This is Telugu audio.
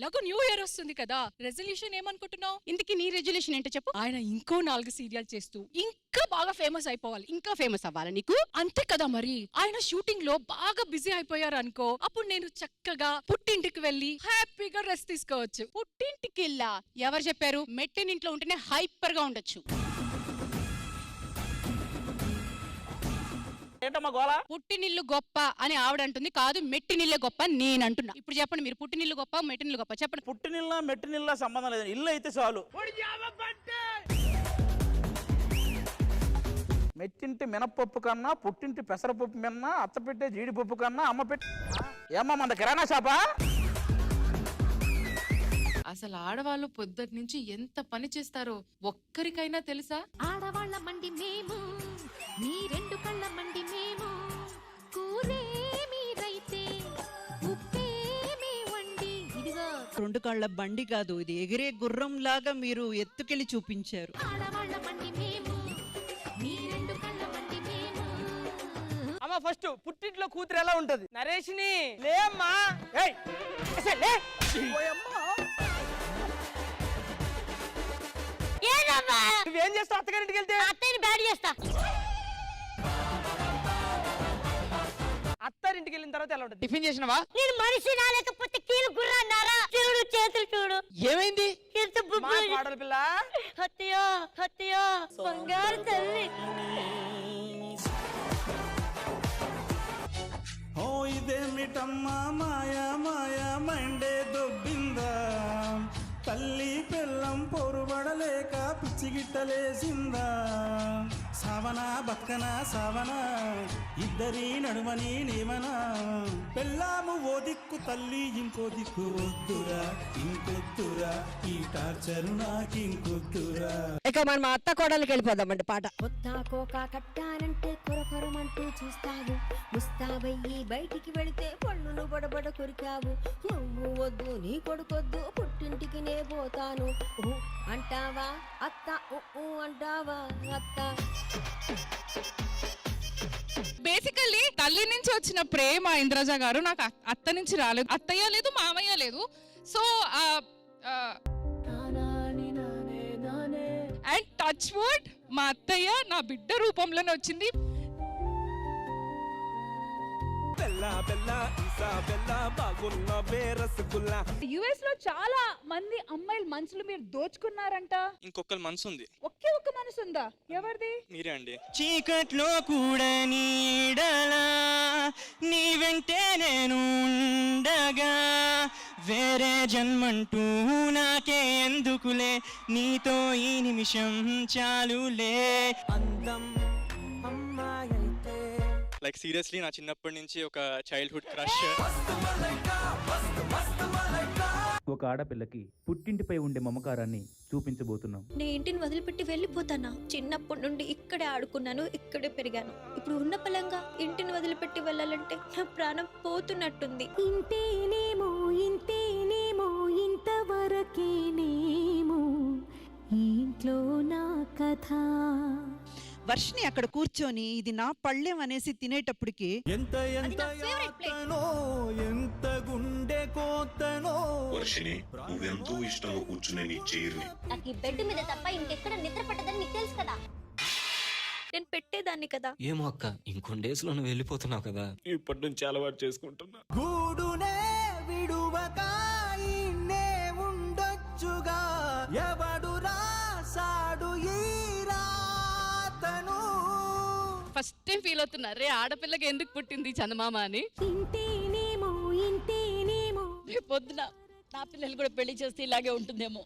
ఎలాగో న్యూ ఇయర్ వస్తుంది కదా, రెజల్యూషన్ ఏమనుకుంటున్నావు? ఇందుకు నీ రెజల్యూషన్ ఏంటో చెప్పు. ఆయన ఇంకో 4 సీరియల్ చేస్తూ ఇంకా బాగా ఫేమస్ అయిపోవాలి. ఇంకా ఫేమస్ అవ్వాలి నీకు? అంతే కదా మరి. ఆయన షూటింగ్ లో బాగా బిజీ అయిపోయారు అనుకో, అప్పుడు నేను చక్కగా పుట్టింటికి వెళ్ళి హ్యాపీగా రెస్ట్ తీసుకోవచ్చు. పుట్టింటికి వెళ్ళా? ఎవరు చెప్పారు? మెట్టినింట్లో ఉంటేనే హైపర్ గా ఉండొచ్చు. పుట్టినిల్లు గొప్ప అని ఆవిడంటుంది, కాదు మెట్టినిల్లే గొప్ప నేను అంటున్నా. ఇప్పుడు చెప్పండి, మీరు పుట్టినిల్లు గొప్ప మెట్టినిల్లు గొప్ప చెప్పండి. పుట్టినిల్ల మెట్టినిల్ల సంబంధం లేదు, ఇల్లు అయితే చాలు. మెట్టింటి మినపప్పు కన్నా పుట్టింటి పెసరపప్పు మిన్నా, అత్త పెట్టే జీడిపప్పు కన్నా అమ్మ పెట్టి ఏమ్మా మన కిరాణా షాపా? అసలు ఆడవాళ్ళు పొద్దుటి నుంచి ఎంత పని చేస్తారో ఒక్కరికైనా తెలుసా? ఆడవాళ్ళ మండి మేము, మీ 2 కళ్ళ మండి మేము, కూరే మీరైతే ఉప్పే మీ వండి. ఇదిగో 2 కాళ్ళ బండి కాదు, ఇది ఎగిరే గుర్రం లాగా మీరు ఎత్తుకెళ్లి చూపించారు. ఆడవాళ్ళ మండి మేము, మీ 2 కళ్ళ మండి మేము. అమ్మ ఫస్ట్ పుట్టింట్లో కూతురు ఎలా ఉంటది? నరేష్ని లేమ్మా. నువ్వేం చేస్తావు అత్తగారింటికి వెళ్తే? అత్తయ్యని బ్యాడ్ చేస్తా. అత్తారింటికి వెళ్ళిన తర్వాత ఎలా ఉంటుంది? టిఫిన్ చేసినవా? నేను మనిషి నా లేకపోతే కీలు గుర్రన్నారా? చూడు చేతులు చూడు. ఏమైంది? ఎంత బుబ్బు. పాడలు పిల్ల. హత్యో హత్యో బంగారు తల్లి. ఓ ఇదేమిటమ్మా మాయా మాయా మండే దొబ్బిందా, తల్లి పిల్లం పొరుబడలేక పిచ్చిగిట్టలేసిందా, సావనా బక్కనా సావనా ఇద్దరి నడుమని నేమనా, పెళ్ళాము ఓ దిక్కు తల్లి ఇంకో దిక్కు, వద్దురా ఇంకొద్దురా ఈ టార్చరు నాకింకొద్దురా. ఇక మనం మా అత్త కోడలికి వెళ్ళిపోదామండి పాట. కొత్త కోక కట్టానంటే కొరకొరమంటూ చూస్తావు, ముస్తాబయ్యి బయటికి వెళితే పళ్ళును బడబడ కొరికావు. నువ్వు వద్దు నీ కొడుకొద్దు పుట్టింటికి నే పోతాను అంటావా అత్త? అంటావా అత్త? బేసికల్లీ తల్లి నుంచి వచ్చిన ప్రేమ ఇంద్రజ గారు నాకు అత్త నుంచి రాలేదు, అత్తయ్య లేదు మామయ్య లేదు. సో అండ్ టచ్ వుడ్ మా అత్తయ్య నా బిడ్డ రూపంలోనే వచ్చింది. యుఎస్ లో చాలా మంది అమ్మాయిల మనసులు మీరు దోచుకున్నారంట. ఇంకొకరి మనసు ఉంది. ఒకే ఒక్క మనసు ఉందా? ఎవరిది? మీరే అండి. చీకట్లో కూడా నీడలా నీ వెంటే నేను ఉండగా, వేరే జన్మంటూ నాకే ఎందుకులే, నీతో ఈ నిమిషం చాలులే. అందం లైక్ సీరియస్లీ నా చిన్నప్పటి నుంచి ఒక చైల్డ్హుడ్ క్రష్. ఒక ఆడపిల్లకి పుట్టింటిపై ఉండే మమకారాన్ని చూపించబోతున్నాం. నేను ఇంటిని వదిలిపెట్టి వెళ్ళిపోతానా? చిన్నప్పటి నుండి ఇక్కడే ఆడుకున్నాను, ఇక్కడే పెరిగాను. ఇప్పుడు ఉన్న పలంగా ఇంటిని వదిలిపెట్టి వెళ్ళాలంటే నా ప్రాణం పోతున్నట్టుంది. ఇంతేనేమో ఇంతేనేమో ఇంతవరకేనేమో ఇంట్లో నా కథ. వర్షిని అక్కడ కూర్చొని ఇది నా పళ్ళెం అనేసి తినేటప్పటికి ఎంత ఎంత యాతనో, ఎంత గుండె కోతనో. వర్షిని నువ్వెంతో ఇష్టంగా కూర్చునే నీ చైర్ని నాకు ఈ బెడ్ మీద తప్ప ఇంకెక్కడ నిద్ర పట్టదని నీకు తెలుసు కదా. నేను పెట్టేదాన్ని కదా. ఏమో అక్క, ఇంకొన్ని డేస్ లో నువ్వు వెళ్ళిపోతున్నావు కదా, ఇప్పటి నుంచి అలవాటు చేసుకుంటున్నా. గూడునే విడువక ఇన్నే ఉండొచ్చుగా, ఎవడు రాసాడు ఈ రాతను. ఫస్ట్ టైం ఫీల్ అవుతున్నా, రే ఆడపిల్లకి ఎందుకు పుట్టింది చందమామ అని. ఇంతేనేమో ఇంతేనేమో పొద్దున నా పిల్లలు కూడా పెళ్లి చేస్తే ఇలాగే ఉంటుందేమో.